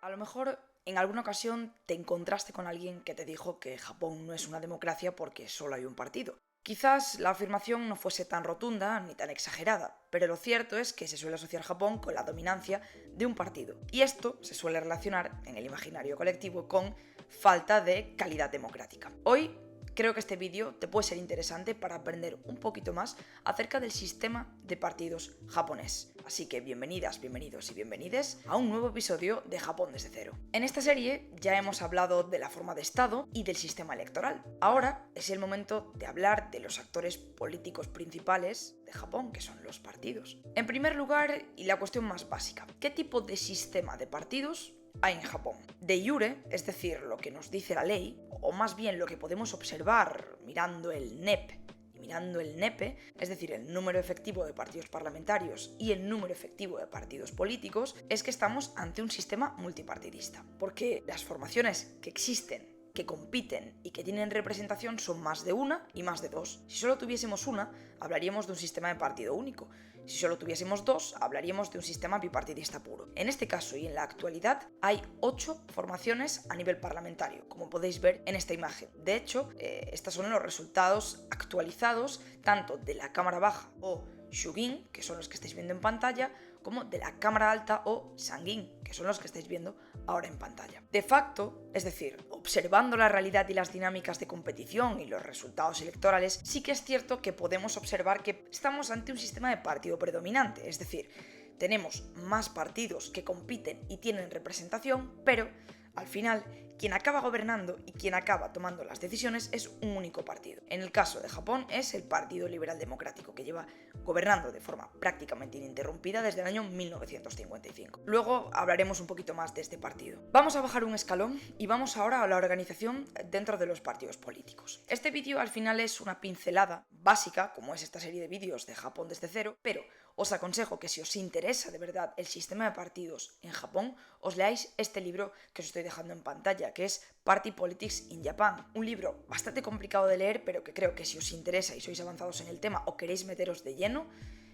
A lo mejor en alguna ocasión te encontraste con alguien que te dijo que Japón no es una democracia porque solo hay un partido. Quizás la afirmación no fuese tan rotunda ni tan exagerada, pero lo cierto es que se suele asociar Japón con la dominancia de un partido. Y esto se suele relacionar en el imaginario colectivo con falta de calidad democrática. Hoy creo que este vídeo te puede ser interesante para aprender un poquito más acerca del sistema de partidos japonés. Así que bienvenidas, bienvenidos y bienvenides a un nuevo episodio de Japón desde cero. En esta serie ya hemos hablado de la forma de Estado y del sistema electoral. Ahora es el momento de hablar de los actores políticos principales de Japón, que son los partidos. En primer lugar, y la cuestión más básica, ¿qué tipo de sistema de partidos hay en Japón? De iure, es decir, lo que nos dice la ley, o más bien lo que podemos observar mirando el NEP y mirando el NEPE, es decir, el número efectivo de partidos parlamentarios y el número efectivo de partidos políticos, es que estamos ante un sistema multipartidista, porque las formaciones que existen, que compiten y que tienen representación son más de una y más de dos. Si solo tuviésemos una, hablaríamos de un sistema de partido único. Si solo tuviésemos dos, hablaríamos de un sistema bipartidista puro. En este caso y en la actualidad hay 8 formaciones a nivel parlamentario, como podéis ver en esta imagen. De hecho, estos son los resultados actualizados tanto de la Cámara Baja o Shugin, que son los que estáis viendo en pantalla, como de la Cámara Alta o Sangin, que son los que estáis viendo ahora en pantalla. De facto, es decir, observando la realidad y las dinámicas de competición y los resultados electorales, sí que es cierto que podemos observar que estamos ante un sistema de partido predominante, es decir, tenemos más partidos que compiten y tienen representación, pero al final, quien acaba gobernando y quien acaba tomando las decisiones es un único partido. En el caso de Japón es el Partido Liberal Democrático, que lleva gobernando de forma prácticamente ininterrumpida desde el año 1955. Luego hablaremos un poquito más de este partido. Vamos a bajar un escalón y vamos ahora a la organización dentro de los partidos políticos. Este vídeo al final es una pincelada básica, como es esta serie de vídeos de Japón desde cero, pero os aconsejo que si os interesa de verdad el sistema de partidos en Japón, os leáis este libro que os estoy dejando en pantalla, que es Party Politics in Japan, un libro bastante complicado de leer, pero que creo que si os interesa y sois avanzados en el tema o queréis meteros de lleno,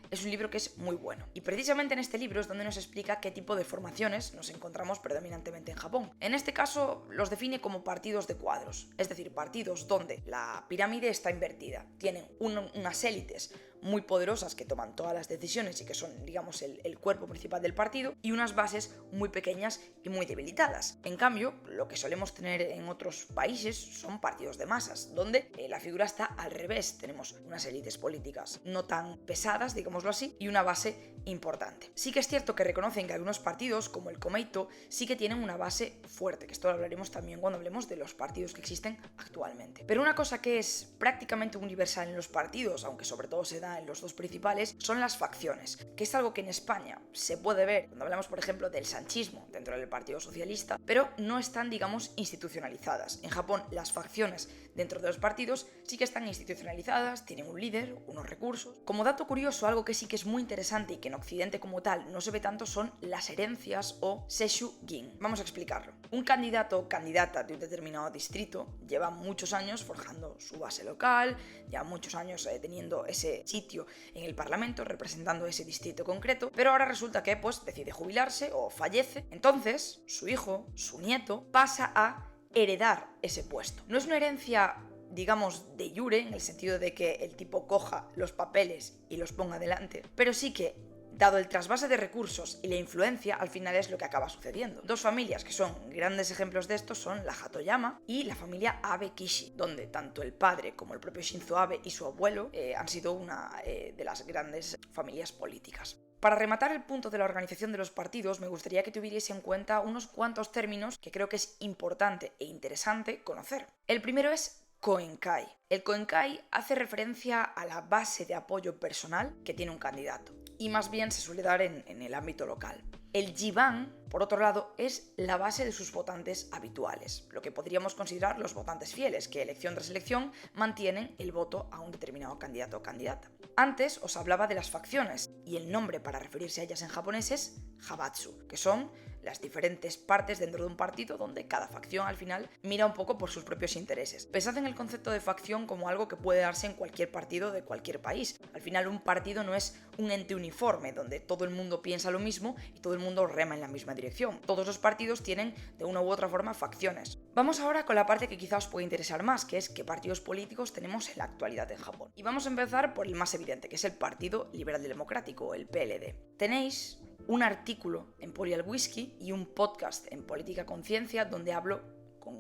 es un libro que es muy bueno. Y precisamente en este libro es donde nos explica qué tipo de formaciones nos encontramos predominantemente en Japón. En este caso los define como partidos de cuadros, es decir, partidos donde la pirámide está invertida. Tienen unas élites muy poderosas que toman todas las decisiones y que son, digamos, el cuerpo principal del partido, y unas bases muy pequeñas y muy debilitadas. En cambio, lo que solemos tener en otros países son partidos de masas, donde la figura está al revés. Tenemos unas élites políticas no tan pesadas, digamos así, y una base importante. Sí que es cierto que reconocen que algunos partidos, como el Komeito, sí que tienen una base fuerte, que esto lo hablaremos también cuando hablemos de los partidos que existen actualmente. Pero una cosa que es prácticamente universal en los partidos, aunque sobre todo se da en los dos principales, son las facciones, que es algo que en España se puede ver cuando hablamos, por ejemplo, del sanchismo dentro del Partido Socialista, pero no están, digamos, institucionalizadas. En Japón, las facciones dentro de los partidos sí que están institucionalizadas, tienen un líder, unos recursos. Como dato curioso, algo que sí que es muy interesante y que en Occidente como tal no se ve tanto son las herencias o seishugin. Vamos a explicarlo. Un candidato o candidata de un determinado distrito lleva muchos años forjando su base local, lleva muchos años teniendo ese sitio en el parlamento representando ese distrito concreto, pero ahora resulta que pues decide jubilarse o fallece. Entonces su hijo, su nieto, pasa a heredar ese puesto. No es una herencia, digamos, de iure, en el sentido de que el tipo coja los papeles y los ponga delante, pero sí que, dado el trasvase de recursos y la influencia, al final es lo que acaba sucediendo. Dos familias que son grandes ejemplos de esto son la Hatoyama y la familia Abe Kishi, donde tanto el padre como el propio Shinzo Abe y su abuelo han sido una de las grandes familias políticas. Para rematar el punto de la organización de los partidos, me gustaría que tuvierais en cuenta unos cuantos términos que creo que es importante e interesante conocer. El primero es Koenkai. El Koenkai hace referencia a la base de apoyo personal que tiene un candidato, y más bien se suele dar en el ámbito local. El Jiban, por otro lado, es la base de sus votantes habituales, lo que podríamos considerar los votantes fieles, que elección tras elección mantienen el voto a un determinado candidato o candidata. Antes os hablaba de las facciones, y el nombre para referirse a ellas en japonés es Habatsu, que son las diferentes partes dentro de un partido donde cada facción al final mira un poco por sus propios intereses. Pensad en el concepto de facción como algo que puede darse en cualquier partido de cualquier país. Al final un partido no es un ente uniforme donde todo el mundo piensa lo mismo y todo el mundo rema en la misma dirección. Todos los partidos tienen de una u otra forma facciones. Vamos ahora con la parte que quizá os puede interesar más, que es qué partidos políticos tenemos en la actualidad en Japón. Y vamos a empezar por el más evidente, que es el Partido Liberal Democrático, el PLD. Tenéis un artículo en Polial Whisky y un podcast en Política Conciencia donde hablo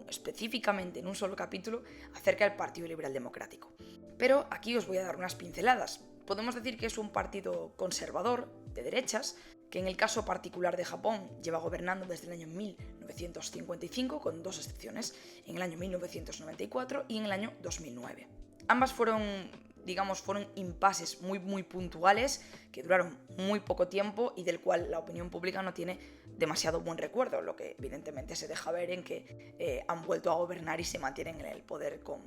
específicamente en un solo capítulo acerca del Partido Liberal Democrático. Pero aquí os voy a dar unas pinceladas. Podemos decir que es un partido conservador, de derechas, que en el caso particular de Japón lleva gobernando desde el año 1955, con dos excepciones, en el año 1994 y en el año 2009. Ambas fueron impases muy puntuales que duraron muy poco tiempo y del cual la opinión pública no tiene demasiado buen recuerdo, lo que evidentemente se deja ver en que han vuelto a gobernar y se mantienen en el poder con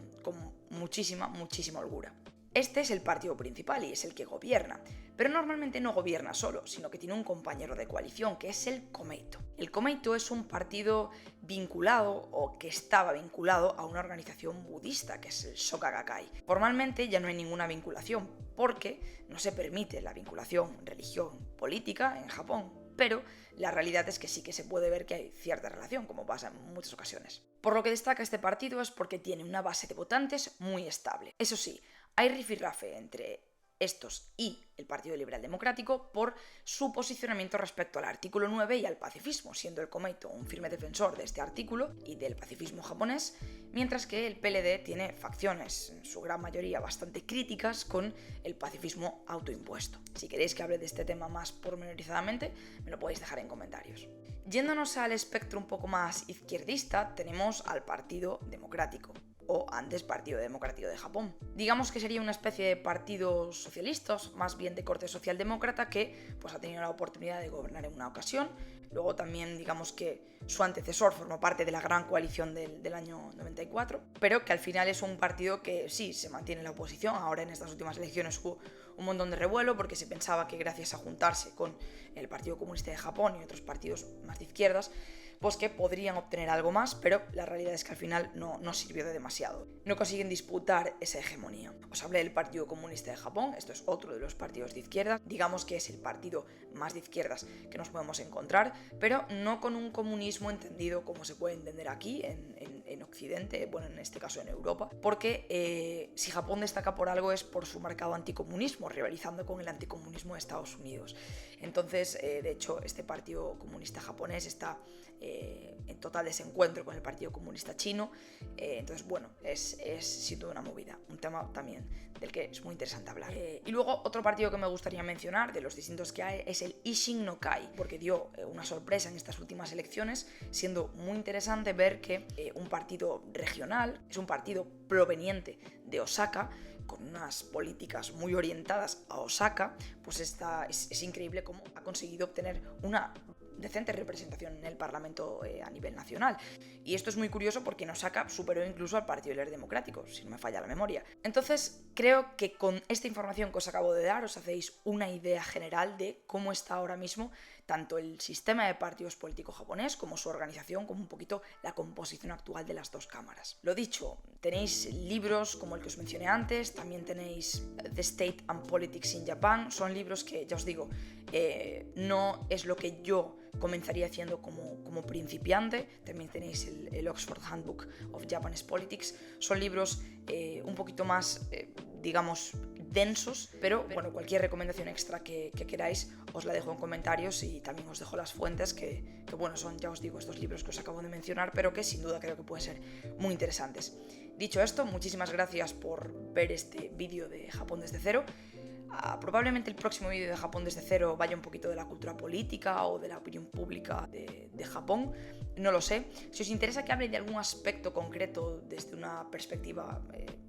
muchísima holgura. Este es el partido principal y es el que gobierna, pero normalmente no gobierna solo, sino que tiene un compañero de coalición, que es el Komeito. El Komeito es un partido vinculado, o que estaba vinculado, a una organización budista, que es el Soka Gakkai. Formalmente ya no hay ninguna vinculación, porque no se permite la vinculación religión-política en Japón, pero la realidad es que sí que se puede ver que hay cierta relación, como pasa en muchas ocasiones. Por lo que destaca este partido es porque tiene una base de votantes muy estable. Eso sí, hay rifirrafe entre estos y el Partido Liberal Democrático por su posicionamiento respecto al artículo 9 y al pacifismo, siendo el Komeito un firme defensor de este artículo y del pacifismo japonés, mientras que el PLD tiene facciones, en su gran mayoría bastante críticas, con el pacifismo autoimpuesto. Si queréis que hable de este tema más pormenorizadamente, me lo podéis dejar en comentarios. Yéndonos al espectro un poco más izquierdista, tenemos al Partido Democrático, o antes Partido Democrático de Japón. Digamos que sería una especie de partidos socialistas, más bien de corte socialdemócrata, que pues ha tenido la oportunidad de gobernar en una ocasión. Luego también digamos que su antecesor formó parte de la gran coalición del año 94, pero que al final es un partido que sí se mantiene en la oposición. Ahora en estas últimas elecciones hubo un montón de revuelo porque se pensaba que gracias a juntarse con el Partido Comunista de Japón y otros partidos más de izquierdas, pues que podrían obtener algo más, pero la realidad es que al final no sirvió de demasiado. No consiguen disputar esa hegemonía. Os hablé del Partido Comunista de Japón, esto es otro de los partidos de izquierda, digamos que es el partido más de izquierdas que nos podemos encontrar, pero no con un comunismo entendido como se puede entender aquí en Occidente, bueno, en este caso en Europa, porque si Japón destaca por algo es por su marcado anticomunismo, rivalizando con el anticomunismo de Estados Unidos. Entonces, de hecho, este Partido Comunista japonés está en total desencuentro con el Partido Comunista chino. Entonces, bueno, es sin duda una movida, un tema también del que es muy interesante hablar. Y luego otro partido que me gustaría mencionar, de los distintos que hay, es el Isshin no Kai, porque dio una sorpresa en estas últimas elecciones, siendo muy interesante ver que un partido regional, es un partido proveniente de Osaka, con unas políticas muy orientadas a Osaka, pues es increíble cómo ha conseguido obtener una decente representación en el Parlamento a nivel nacional. Y esto es muy curioso porque en Osaka superó incluso al Partido Liberal Democrático, si no me falla la memoria. Entonces, creo que con esta información que os acabo de dar os hacéis una idea general de cómo está ahora mismo tanto el sistema de partidos políticos japonés como su organización, como un poquito la composición actual de las dos cámaras. Lo dicho, tenéis libros como el que os mencioné antes, también tenéis The State and Politics in Japan, son libros que, ya os digo, no es lo que yo comenzaría haciendo como principiante. También tenéis el Oxford Handbook of Japanese Politics, son libros un poquito más, digamos, densos, pero bueno, cualquier recomendación extra que queráis os la dejo en comentarios y también os dejo las fuentes que bueno, son, ya os digo, estos libros que os acabo de mencionar, pero que sin duda creo que pueden ser muy interesantes. Dicho esto, muchísimas gracias por ver este vídeo de Japón desde cero. Probablemente el próximo vídeo de Japón desde cero vaya un poquito de la cultura política o de la opinión pública de Japón, no lo sé. Si os interesa que hable de algún aspecto concreto desde una perspectiva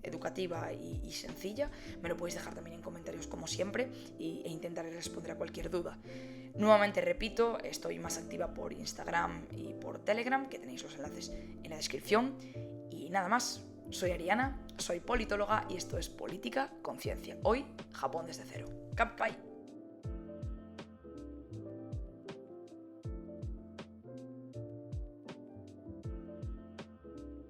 educativa y sencilla, me lo podéis dejar también en comentarios como siempre e intentaré responder a cualquier duda. Nuevamente repito, estoy más activa por Instagram y por Telegram, que tenéis los enlaces en la descripción. Y nada más. Soy Ariana, soy politóloga y esto es Política Conciencia. Hoy, Japón desde cero. Kanpai.